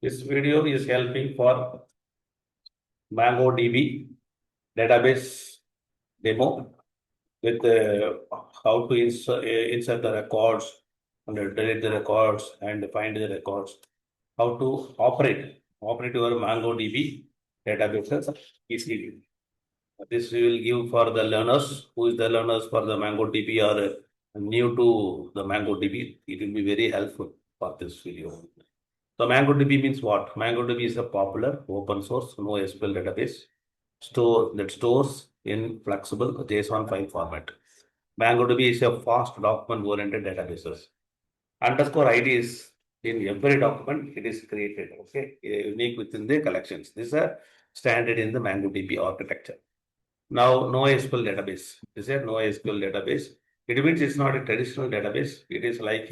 This video is helping for MongoDB database demo with how to insert the records and delete the records and find the records. How to operate your MongoDB databases easily. This we will give for the learners who is the learners for the MongoDB or new to the MongoDB. It will be very helpful for this video. So MongoDB means what? MongoDB is a popular open source NoSQL database that stores in flexible JSON file format. MongoDB is a fast document-oriented databases. Underscore ID is in every document it is created, okay, unique within the collections. This is a standard in the MongoDB architecture. Now, NoSQL database. This is a NoSQL database. It means it's not a traditional database. It is like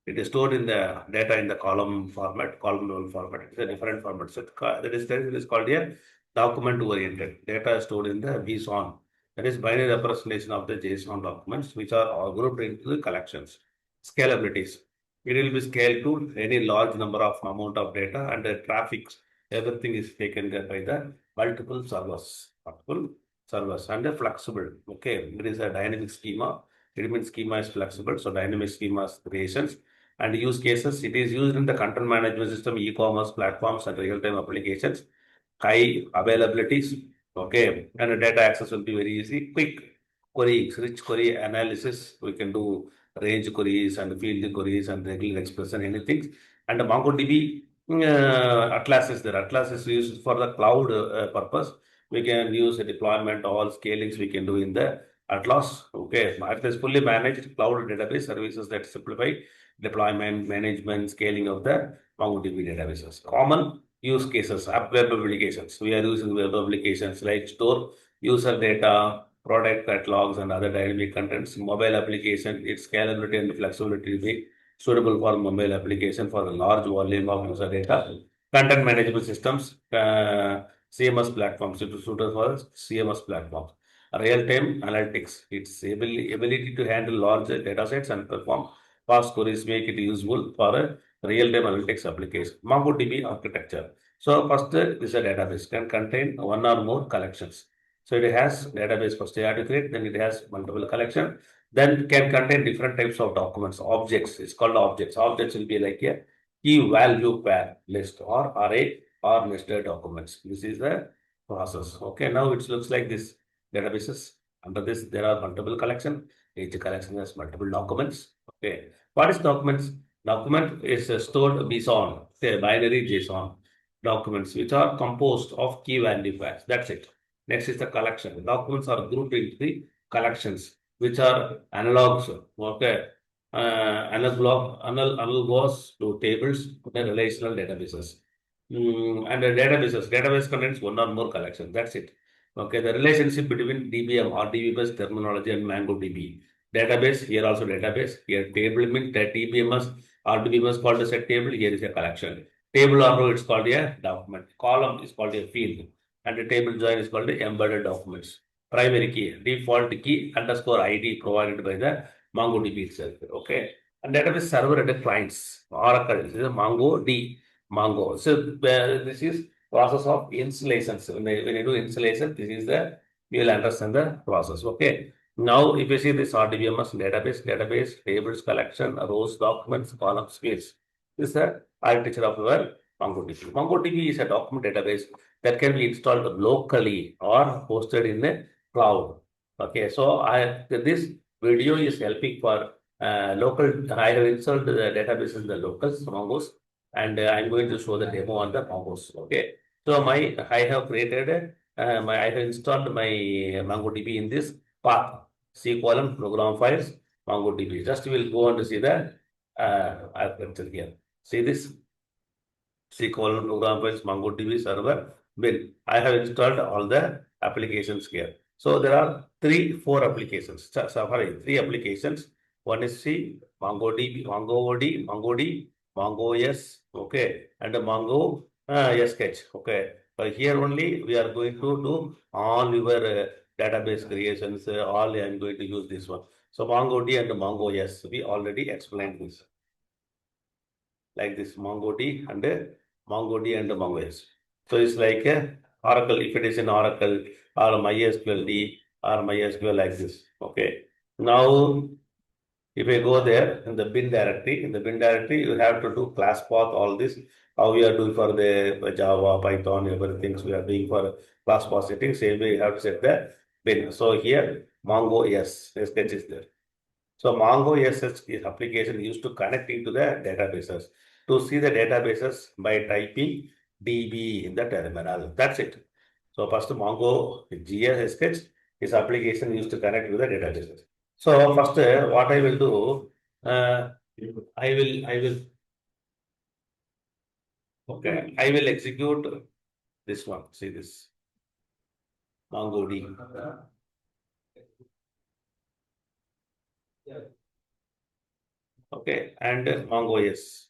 it is stored in the data in the column format, column level format. It's a different format. So it is called a document-oriented. Data is stored in the BSON. That is binary representation of the JSON documents, which are all grouped into the collections. Scalabilities. It will be scaled to any large number of amount of data and the traffic. Everything is taken there by the multiple servers and a flexible. Okay, it is a dynamic schema. It means schema is flexible. So dynamic schema creations and use cases. It is used in the content management system, e-commerce platforms and real-time applications. High availabilities. Okay, and the data access will be very easy. Quick queries, rich query analysis. We can do range queries and field queries and regular expression, anything. And the MongoDB Atlas is there. Atlas is used for the cloud purpose. We can use a deployment, all scalings we can do in the Atlas. Okay, Atlas fully managed cloud database services that simplify deployment, management, scaling of the MongoDB databases. Common use cases, web applications. We are using web applications like store user data, product catalogs, and other dynamic contents. Mobile application, its scalability and flexibility will be suitable for mobile application for the large volume of user data. Content management systems, CMS platforms, it is suitable for CMS platforms. Real-time analytics, its ability to handle large data sets and perform fast queries make it useful for a real-time analytics application. MongoDB architecture. So first is a database can contain one or more collections. So it has database first you have to create, then it has multiple collection, then can contain different types of documents, objects. It's called objects. Objects will be like a key value pair list or array or nested documents. This is the process. Okay, now it looks like this databases. Under this, there are multiple collection. Each collection has multiple documents. Okay, what is documents? Document is stored BSON, say binary JSON documents, which are composed of key value pairs. That's it. Next is the collection. Documents are grouped into the collections, which are analogs. Okay, analogous to tables and relational databases. And the database contains one or more collections. That's it. Okay, the relationship between DBM or DB-based terminology and MongoDB. Database, here also database. Here table means that DBMS or DBMS called a set table. Here is a collection. Table or row, it's called a document. Column is called a field. And the table join is called the embedded documents. Primary key, default key underscore ID provided by the MongoDB itself. Okay. And database server at the clients. Oracle, this is a MongoDB. Mongo. So this is process of installations. When you do installation, this is the you will understand the process. Okay. Now, if you see this RDBMS database, tables collection, rows, documents, columns, fields. This is the architecture of your MongoDB. MongoDB is a document database that can be installed locally or hosted in the cloud. Okay. So this video is helping for local. I have installed the database in the locals, Mongos, and I'm going to show the demo on the Mongos. Okay. So I have created I have installed my MongoDB in this path. C column program files MongoDB. Just we'll go on to see the architecture here. See this C column program files MongoDB server bin. I have installed all the applications here. So there are four applications. Sorry, three applications. One is C, MongoDB, MongoD, MongoS, okay, and the Mongo sketch, okay. But here only we are going to do all your database creations. All I am going to use this one. So MongoD and MongoS, we already explained this. Like this MongoD and MongoDB and MongoS. So it's like a Oracle, if it is in Oracle or MySQL or MySQL like this. Okay. Now, if I go there in the bin directory, you have to do class path, all this. How we are doing for the Java, Python, everything we are doing for class path settings. Same way you have to set the bin. So here, Mongo sketch is there. So Mongo is application used to connect into the databases. To see the databases by typing DB in the terminal. That's it. So first Mongo GS sketch is application used to connect with the databases. So first what I will do, I will execute this one. See this MongoDB. Okay, and MongoS.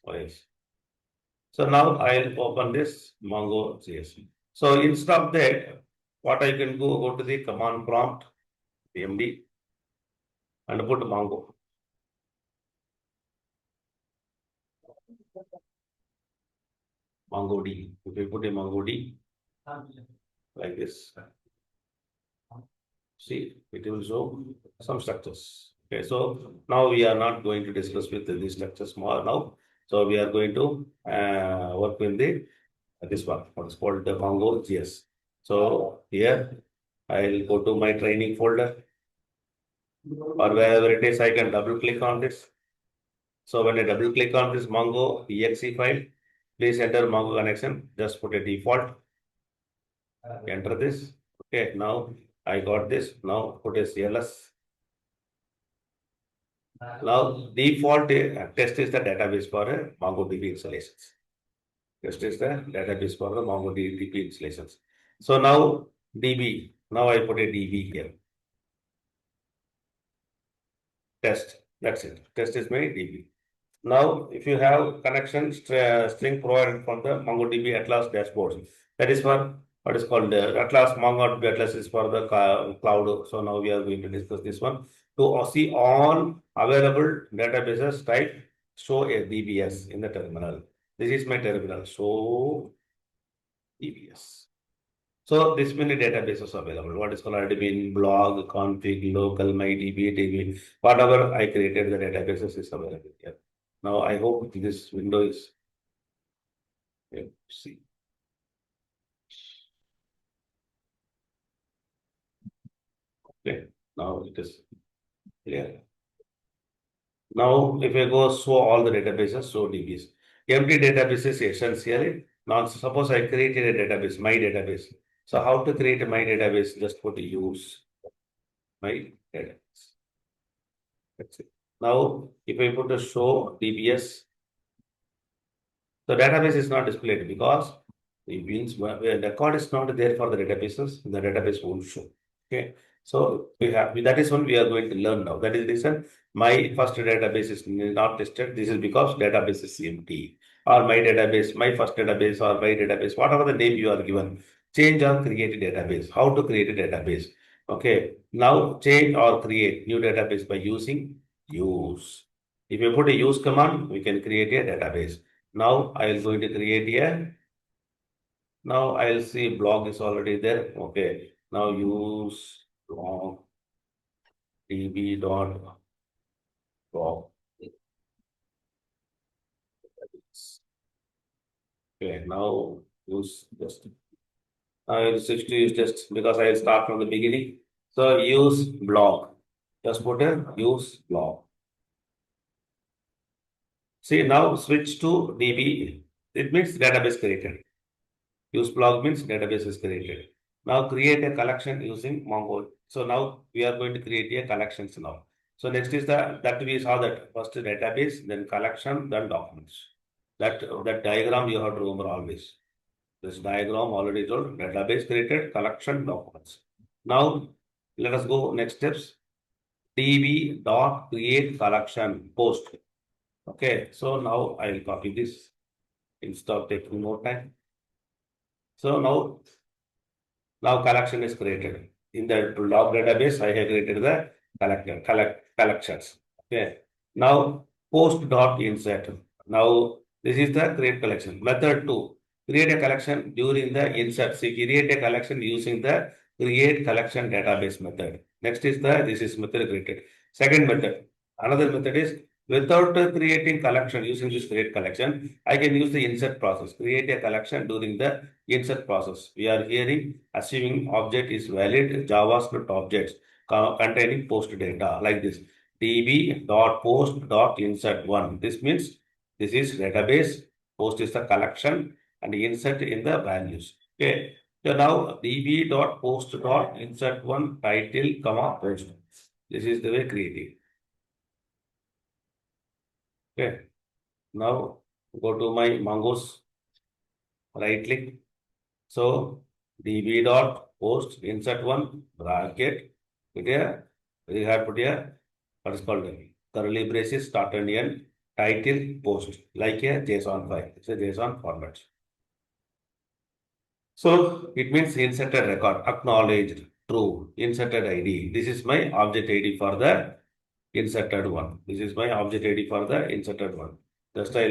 So now I'll open this Mongo JSON. So instead of that, what I can go to the command prompt, MD, and put Mongo. MongoDB. If I put a MongoDB like this, see, it will show some structures. Okay, so now we are not going to discuss with these structures more now. So we are going to work with the this one, what is called the Mongo GS. So here I'll go to my training folder or wherever it is, I can double click on this. So when I double click on this Mongo exe file, please enter Mongo connection, just put a default, enter this. Okay, now I got this, now put a CLS. Now default test is the database for MongoDB installations. Test is the database for the MongoDB installations. So now DB, now I put a DB here. Test, that's it. Test is my DB. Now, if you have connection string provided from the MongoDB Atlas dashboard, that is for what is called Atlas. MongoDB Atlas is for the cloud. So now we are going to discuss this one. To see all available databases, type show a DBS in the terminal. This is my terminal. Show DBS. So this many databases available. What is called admin, blog, config, local, MyDB, DB, whatever I created, the databases is available here. Now I hope this window is see. Okay, now it is clear. Now if I go show all the databases, show DBs. Empty databases essentially. Now suppose I created a database, my database. So how to create my database? Just put use my database. That's it. Now if I put a show DBS, the database is not displayed because it means the record is not there for the databases, the database won't show. Okay. So we have that is what we are going to learn now. That is the reason my first database is not listed. This is because database is empty. Or my database, my first database or my database, whatever the name you are given, change or create a database. How to create a database? Okay. Now change or create new database by using use. If you put a use command, we can create a database. Now I am going to create a, now I'll see blog is already there. Okay. Now use blog db dot blog. Okay. Now use just, I will switch to use just because I will start from the beginning. So use blog. Just put a use blog. See now switch to db. It means database created. Use blog means database is created. Now create a collection using Mongo. So now we are going to create a collections now. So next is that we saw that first database, then collection, then documents. That diagram you have to remember always. This diagram already told database created, collection, documents. Now let us go next steps. db dot create collection post. Okay, so now I will copy this instead of taking more time. So now collection is created. In the log database, I have created the collections. Okay. Now post dot insert. Now this is the create collection. Method 2. Create a collection during the insert. See, create a collection using the create collection database method. Next is this is method created. Second method. Another method is without creating collection using this create collection, I can use the insert process. Create a collection during the insert process. We are hearing assuming object is valid JavaScript objects containing post data like this. db.post.insert1. This means this is database, post is the collection, and insert in the values. Okay. So now db.post.insert1 title, comma, post. This is the way creating. Okay. Now go to my Mongoose, right click. So db.post insert one bracket. Here we have put here what is called curly braces start and end title post like a JSON file. It's a JSON format. So it means inserted record, acknowledged, true, inserted ID. This is my object ID for the inserted one. This is my object ID for the inserted one. Just I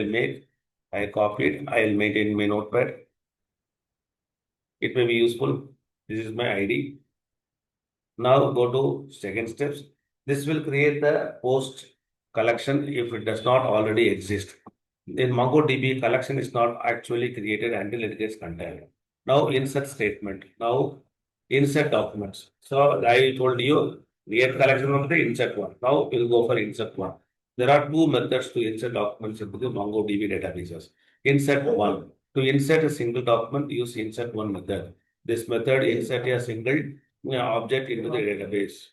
copy it, I'll maintain my notepad. It may be useful. This is my ID. Now go to second steps. This will create the post collection if it does not already exist. In MongoDB, collection is not actually created until it gets contained. Now insert statement. Now insert documents. So I told you create collection of the insert one. Now we'll go for insert one. There are two methods to insert documents into the MongoDB databases. Insert one. To insert a single document, use insert one method. This method insert a single object into the database.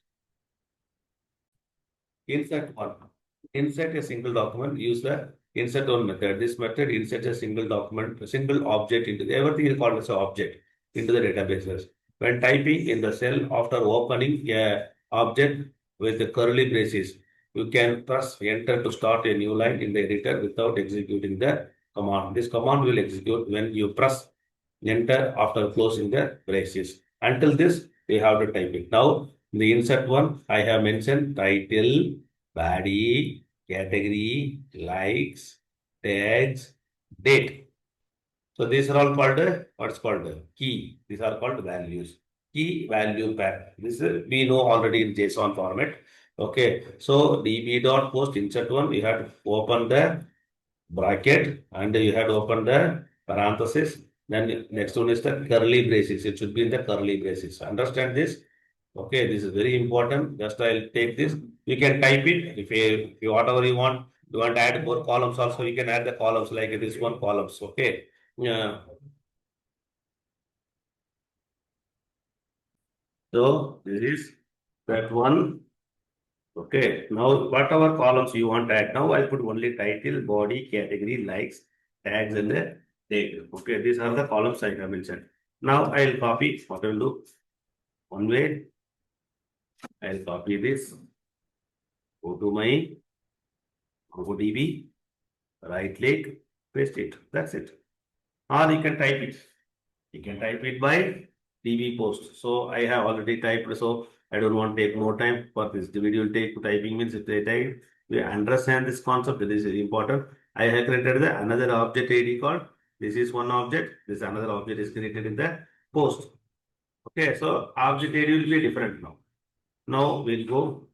Insert one. Insert a single document, use the insert one method. This method inserts a single document, a single object into the, everything is called as an object into the databases. When typing in the cell after opening a object with the curly braces, you can press enter to start a new line in the editor without executing the command. This command will execute when you press enter after closing the braces. Until this, we have to type it. Now, in the insert one, I have mentioned title, body, category, likes, tags, date. So these are all called what's called key. These are called values. Key value pair. This is, we know already in JSON format. Okay. So db.post insert one, we have to open the bracket and you have to open the parenthesis. Then next one is the curly braces. It should be in the curly braces. Understand this? Okay, this is very important. Just I'll take this. You can type it if you whatever you want. You want to add more columns also. You can add the columns like this one columns. Okay. Yeah. So this is that one. Okay. Now whatever columns you want to add. Now I put only title, body, category, likes, tags, and the date. Okay. These are the columns I have mentioned. Now I'll copy. What I will do? One way. I'll copy this. Go to my MongoDB. Right click. Paste it. That's it. Or you can type it. You can type it by DB post. So I have already typed. So I don't want to take more time for this. The video will take typing means if they type, we understand this concept. This is important. I have created another object ID called. This is one object. This another object is created in the post. Okay. So object ID will be different now. Now we'll go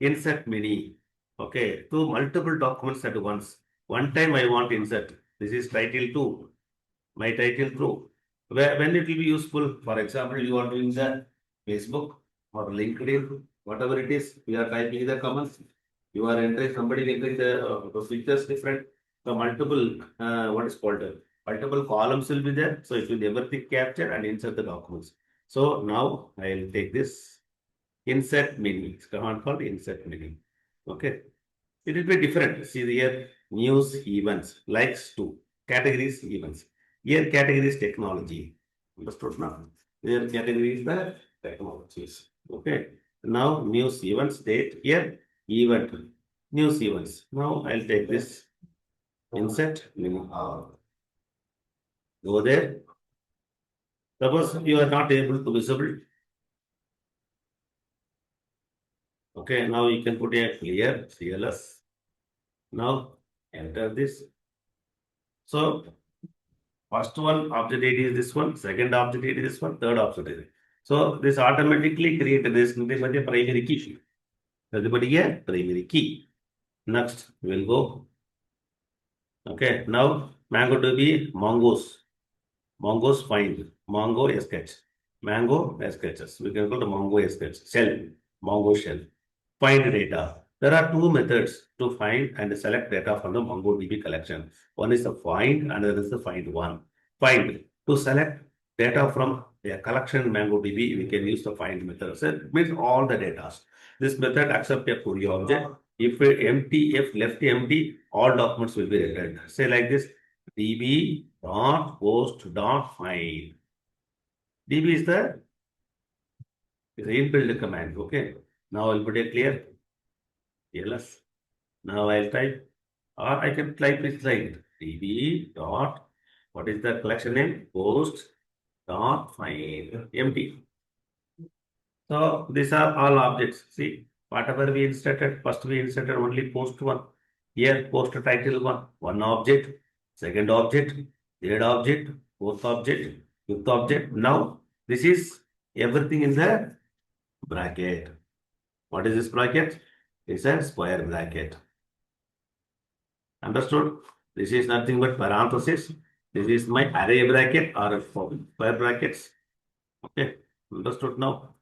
insert many. Okay. To multiple documents at once. One time I want insert. This is title 2. My title through. When it will be useful, for example, you are doing the Facebook or LinkedIn, whatever it is, we are typing the comments. You are entering, somebody entering the pictures different. So multiple, what is called, multiple columns will be there. So it will everything capture and insert the documents. So now I'll take this insert menu. It's command called insert menu. Okay. It will be different. See here, news events, likes to, categories events. Here category is technology. Understood now? Here category is the technologies. Okay. Now news events date. Here event. News events. Now I'll take this insert menu. Go there. Suppose you are not able to visible. Okay. Now you can put a clear CLS. Now enter this. So First one object ID is this one, second object ID is this one, third object ID. So this automatically created this primary key. Everybody here, primary key. Next, we'll go. Okay, now MongoDB, Mongo's find, Mongo sketch, Mango sketches. We can go to Mongo sketch, shell, Mongo shell. Find data. There are two methods to find and select data from the MongoDB collection. One is the find, and another is the find one. Find. To select data from a collection in MongoDB, we can use the find method. So it means all the data. This method accepts a query object. If empty, if left empty, all documents will be returned. Say like this, db.post.find. db is the inbuilt command. Okay. Now I'll put it clear. Yes. Now I'll type, or I can type this line. db dot, what is the collection name? Post dot find empty. So these are all objects. See, whatever we inserted, first we inserted only post one. Here, post title one object, second object, third object, fourth object, fifth object. Now, this is everything in the bracket. What is this bracket? It's a square bracket. Understood? This is nothing but parenthesis. This is my array bracket or square brackets. Okay, understood now?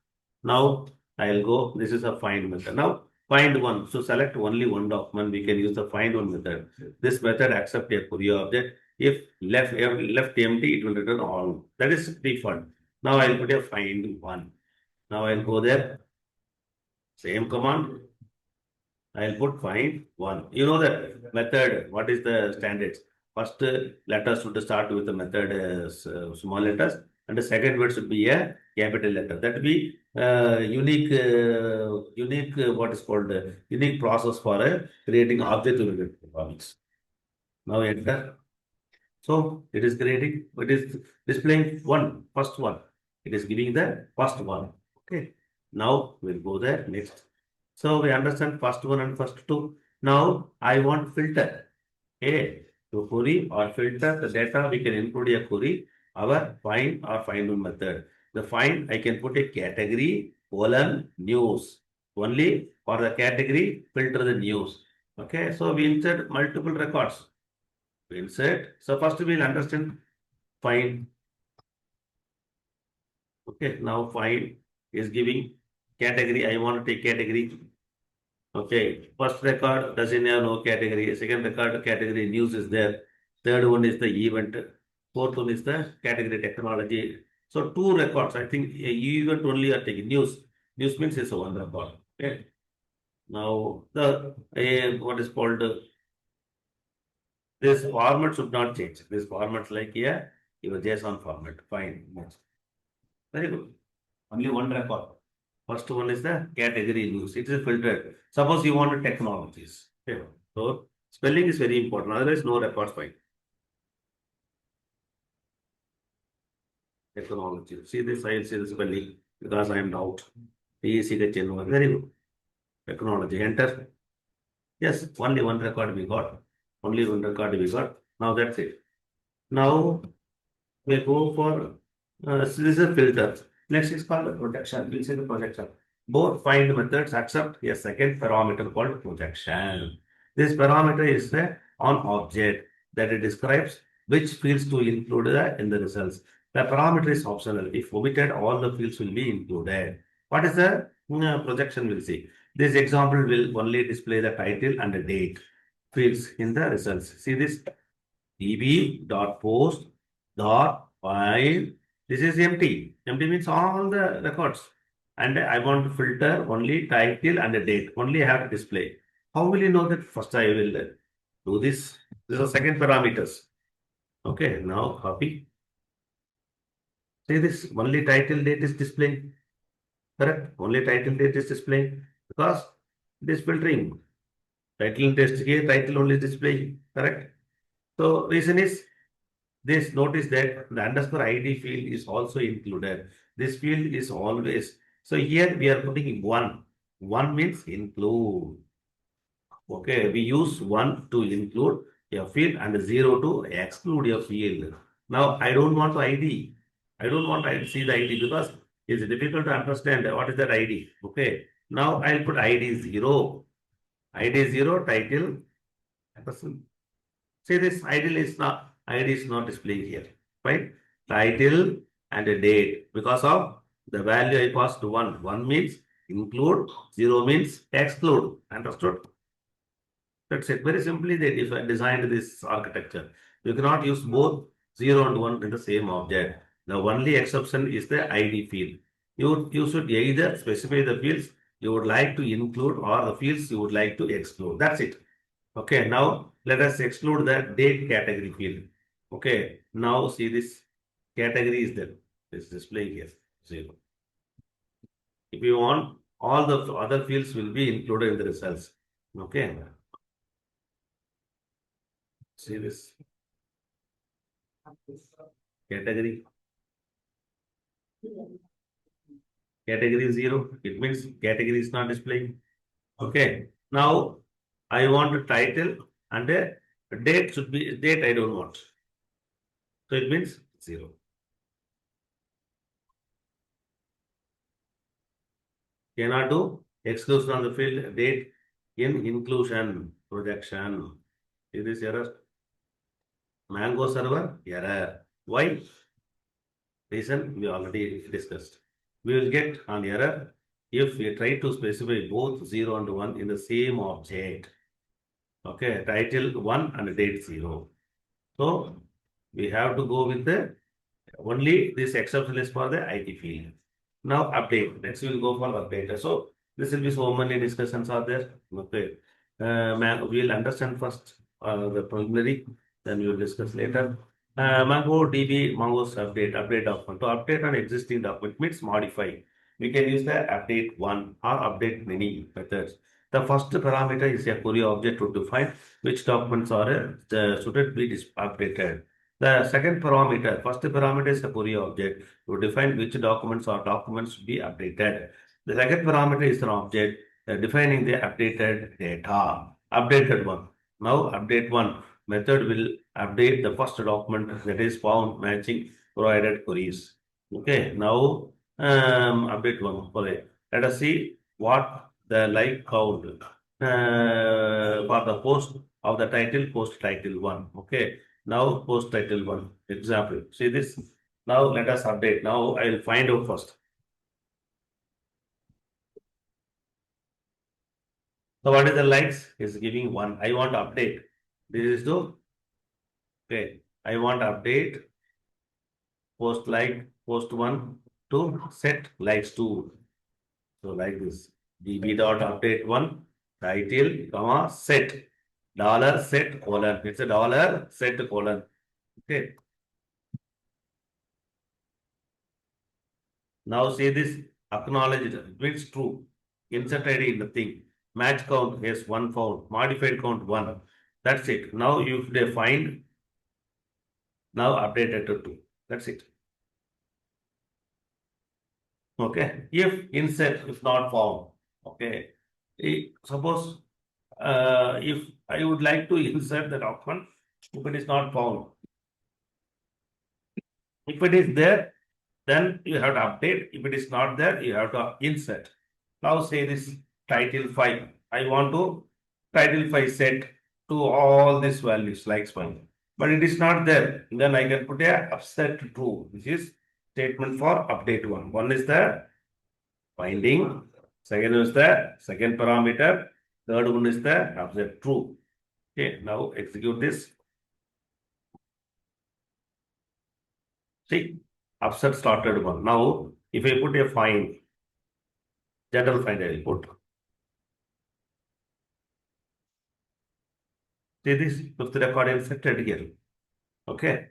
Now I'll go, this is a find method. Now find one. So select only one document. We can use the find one method. This method accepts a query object. If left empty, it will return all. That is default. Now I'll put a find one. Now I'll go there. Same command. I'll put find one. You know that method, what is the standards? First letters should start with the method small letters, and the second word should be a capital letter. That will be unique what is called unique process for creating object-oriented programmings. Now enter. So it is creating, it is displaying one, first one. It is giving the first one. Okay. Now we'll go there next. So we understand first one and first two. Now I want filter. A to query or filter the data, we can include a query, our find or find one method. The find, I can put a category, news. Only for the category, filter the news. Okay, so we insert multiple records. We insert. So first we'll understand find. Okay, now find is giving category. I want to take category. Okay, first record doesn't have no category. Second record category news is there. Third one is the event. Fourth one is the category technology. So two records. I think event only are taking news. News means it's one record. Okay. Now the what is called this format should not change. This format like here, your JSON format. Fine. Very good. Only one record. First one is the category news. It is filtered. Suppose you want technologies. Okay. So spelling is very important. Otherwise, no records fine. Technology. See this, I will see the spelling because I am out. Very good. Technology. Enter. Yes, only one record we got. Only one record we got. Now that's it. Now we go for this is a filter. Next is called projection. We'll see the projection. Both find methods accept a second parameter called projection. This parameter is the on object that it describes which fields to include in the results. The parameter is optional. If omitted, all the fields will be included. What is the projection? We'll see. This example will only display the title and the date fields in the results. See this db.post.find. This is empty. Empty means all the records. And I want to filter only title and the date. Only I have to display. How will you know that? First I will do this. This is the second parameters. Okay, now copy. See this, only title date is displaying. Correct? Only title date is displaying because it is filtering. Title test here, title only displaying. Correct? So reason is this, notice that the underscore ID field is also included. This field is always, so here we are putting one. One means include. Okay, we use one to include a field and zero to exclude a field. Now I don't want ID. I don't want to see the ID because it's difficult to understand what is that ID. Okay. Now I'll put ID 0. ID 0, title, person. See this ID is not displaying here. Right? Title and a date because of the value I passed to 1. 1 means include, 0 means exclude. Understood? That's it. Very simply, they designed this architecture. You cannot use both 0 and 1 in the same object. The only exception is the ID field. You should either specify the fields you would like to include or the fields you would like to exclude. That's it. Okay, now let us exclude the date category field. Okay, now see this category is there. This display here, 0. If you want, all the other fields will be included in the results. Okay, see this category. Category 0, it means category is not displaying. Okay, now I want a title and a date should be date I don't want. So it means 0. Cannot do exclusion on the field date in inclusion projection. Is this error? Mango server error. Why? Reason we already discussed. We will get an error if we try to specify both 0 and 1 in the same object. Okay, title 1 and date 0. So we have to go with the only this exception is for the IT field. Now update. Next we will go for update. So this will be so many discussions are there. Okay. We'll understand first the preliminary, then we will discuss later. MongoDB, Mongo's update document. To update an existing document means modify. We can use the update one or update many methods. The first parameter is a query object to define which documents are should it be updated. The second parameter, first parameter is a query object to define which documents be updated. The second parameter is an object defining the updated data. Updated one. Now update one method will update the first document that is found matching provided queries. Okay, now update one. Okay. Let us see what the like count for the post of the post title one. Okay, now post title one. Example. See this. Now let us update. Now I will find out first. So what is the likes? Is giving 1. I want to update. This is the okay. I want to update post 1 to set likes 2. So like this. db dot update 1 title comma set dollar set colon. It's a dollar set colon. Okay. Now say this acknowledged means true. Insert ID nothing. Match count yes 1 found. Modified count 1. That's it. Now if they find now updated to 2. That's it. Okay. If insert if not found. Okay. Suppose if I would like to insert the document if it is not found. If it is there, then you have to update. If it is not there, you have to insert. Now say this title 5. I want to title 5 set to all these values like 5. But it is not there. Then I can put a upset true, which is statement for update 1. One is the finding. Second is the second parameter. Third one is the upset true. Okay, now execute this. See, upset started one. Now, if I put a find, general find I will put. See this fifth record inserted here. Okay.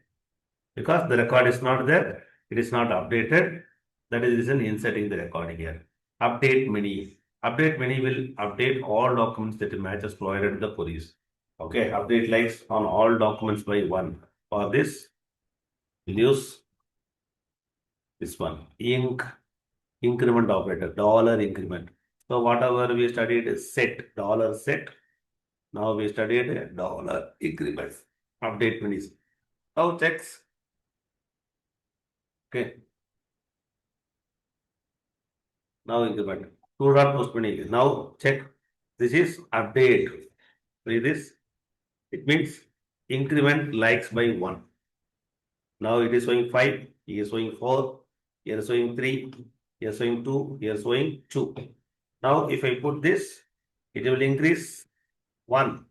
Because the record is not there, it is not updated. That is reason inserting the record here. Update many. Update many will update all documents that matches provided in the queries. Okay, update likes on all documents by 1. For this, we'll use this one. Increment operator, dollar increment. So whatever we studied is set, dollar set. Now we studied dollar increment. Update many. Now checks Okay. Now increment. Two dot postponing. Now check. This is update. See this? It means increment likes by 1. Now it is showing 5. Here is showing 4. Here is showing 3. Here is showing 2. Here is showing 2. Now if I put this, it will increase 1.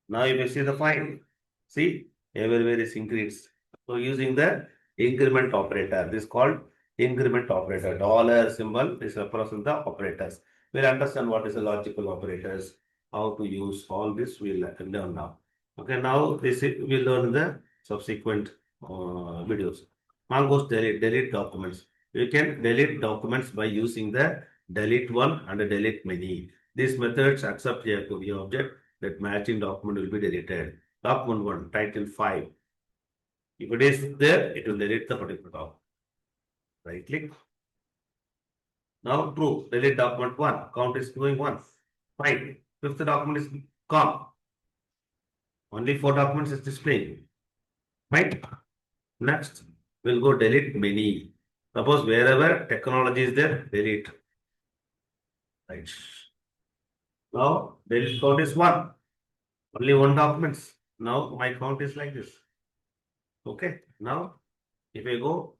Now if I see the fine, see everywhere is increased. So using the increment operator, this is called increment operator. Dollar symbol is representing the operators. We'll understand what is the logical operators, how to use all this. We'll learn now. Okay, now this we'll learn the subsequent videos. Mongoose delete documents. You can delete documents by using the delete one and delete many. These methods accept a query object that matching document will be deleted. Document 1, title 5. If it is there, it will delete the particular document. Right click. Now true, delete document 1. Count is going 1. Fine. Fifth document is gone. Only 4 documents is displaying. Right. Next, we'll go delete many. Suppose wherever technology is there, delete. Right. Now delete count is 1. Only 1 documents. Now my count is like this. Okay. Now if I go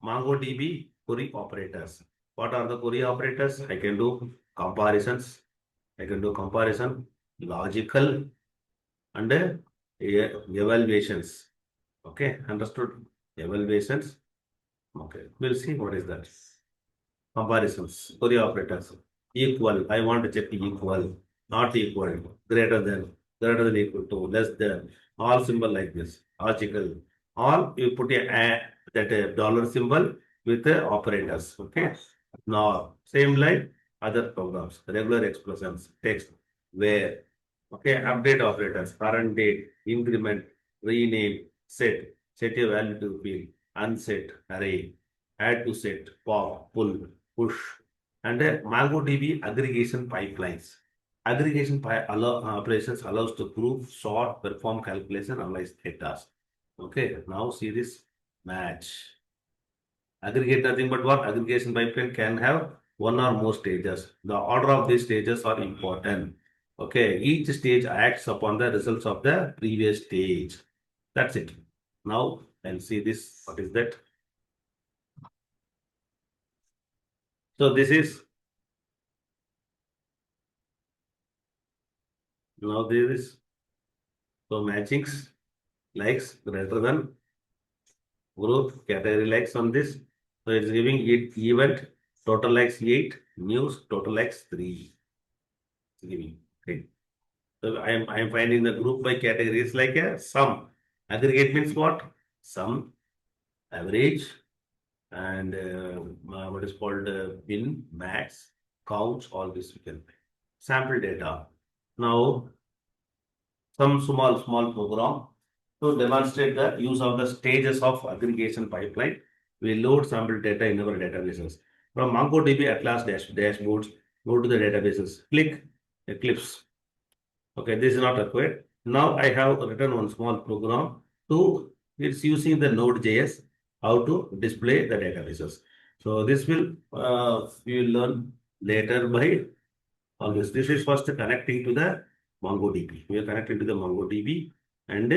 MongoDB query operators. What are the query operators? I can do comparisons. I can do comparison, logical, and evaluations. Okay, understood? Evaluations. Okay, we'll see what is that. Comparisons, query operators. Equal, I want to check equal, not equal, greater than equal to, less than, all symbol like this, logical. All you put that dollar symbol with the operators. Okay. Now, same like other programs, regular expressions, text, where. Okay, update operators, current date, increment, rename, set a value to field, unset, array, add to set, pop, pull, push, and MongoDB aggregation pipelines. Aggregation operations allows to group, sort, perform calculation, analyze data. Okay, now see this match. Aggregate nothing but what? Aggregation pipeline can have one or more stages. The order of these stages are important. Okay, each stage acts upon the results of the previous stage. That's it. Now I'll see this. What is that? So this is now there is so matchings likes greater than group category likes on this. So it's giving it event total likes 8, news total likes 3. It's giving. Okay. So I am finding the group by categories like a sum. Aggregate means what? Sum, average, and what is called bin, max, counts, all this we can sample data. Now, some small program to demonstrate the use of the stages of aggregation pipeline. We load sample data in our databases. From MongoDB Atlas dashboards, go to the databases. Click Eclipse. Okay, this is not required. Now I have written one small program to, it's using the Node.js, how to display the databases. So this will, we will learn later by all this. This is first connecting to the MongoDB. We are connecting to the MongoDB and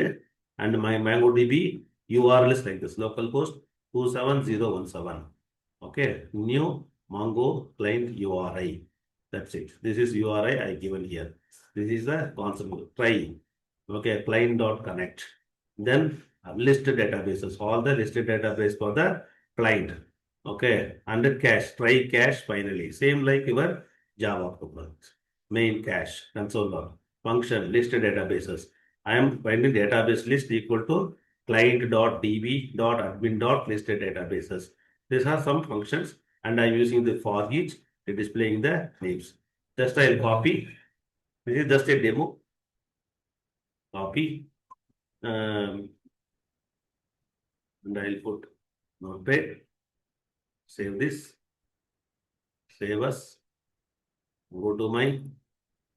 my MongoDB URL is like this, localhost 27017. Okay, new Mongo client URI. That's it. This is URI I given here. This is the concept. Try. Okay, client.connect. Then list databases. All the listed database for the client. Okay, under cache. Try cache finally. Same like your Java programs. Main cache, console log, function, listed databases. I am finding database list equal to client.db.admin.listed databases. These are some functions and I am using the for each to displaying the names. Just I will copy. This is just a demo. Copy. And I will put notepad. Save this. Save as. Go to my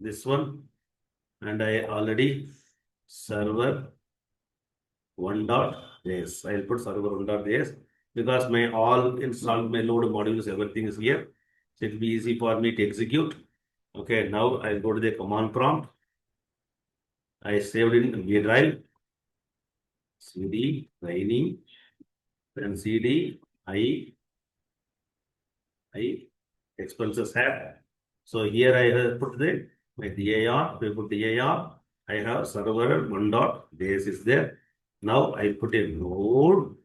this one. And I already server 1.js. I will put server 1.js. because my all installed my load modules, everything is here. So it will be easy for me to execute. Okay, now I go to the command prompt. I saved in V drive, CD, training, then CD, I expenses have. So here I have put the my DAR, we put DAR. I have server 1.js is there. Now I put a node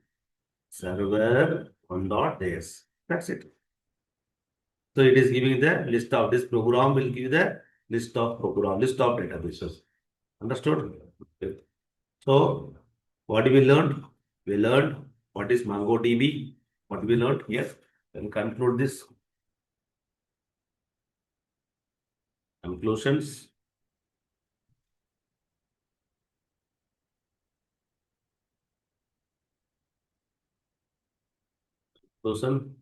server 1.js. That's it. So it is giving the list of this program will give the list of databases. Understood? Okay. So what we learned? We learned what is MongoDB. What we learned? Yes. Then conclude this. Conclusions. Conclusion.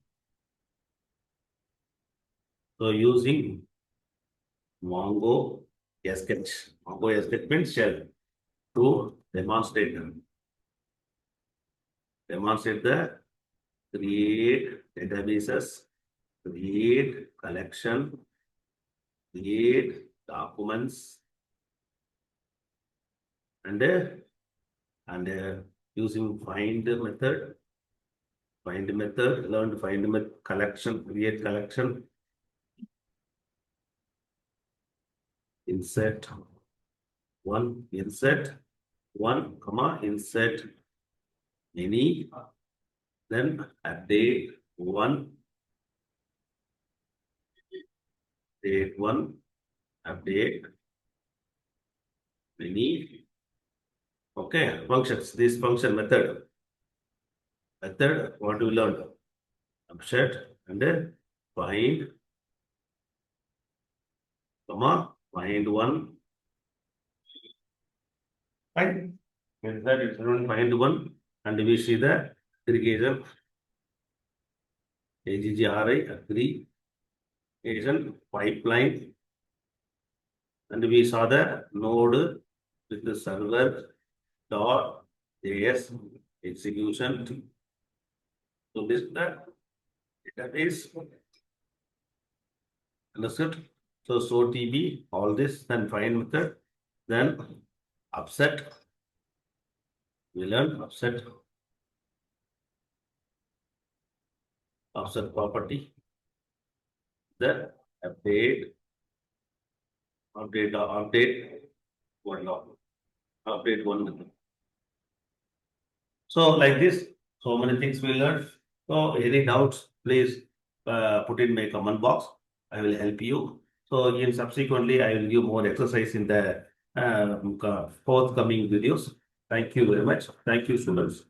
So using Mongo SQL means shell to demonstrate the create databases, create collection, create documents, and using find method, learn to find method, collection, create collection, insert one, comma, insert any, then update one, update any. Okay, functions. This function method, what we learned, upset and then find, comma, find one, find. With that, it's find one, and we see the aggregation, aggregation pipeline, and we saw the node with the server dot JS execution. So this that database. Understood? So TB, all this, then find method, then upset. We learn upset property. Then update one method. So like this, so many things we learned. So any doubts, please put in my comment box. I will help you. So in subsequently, I will give more exercise in the forthcoming videos. Thank you very much. Thank you, students.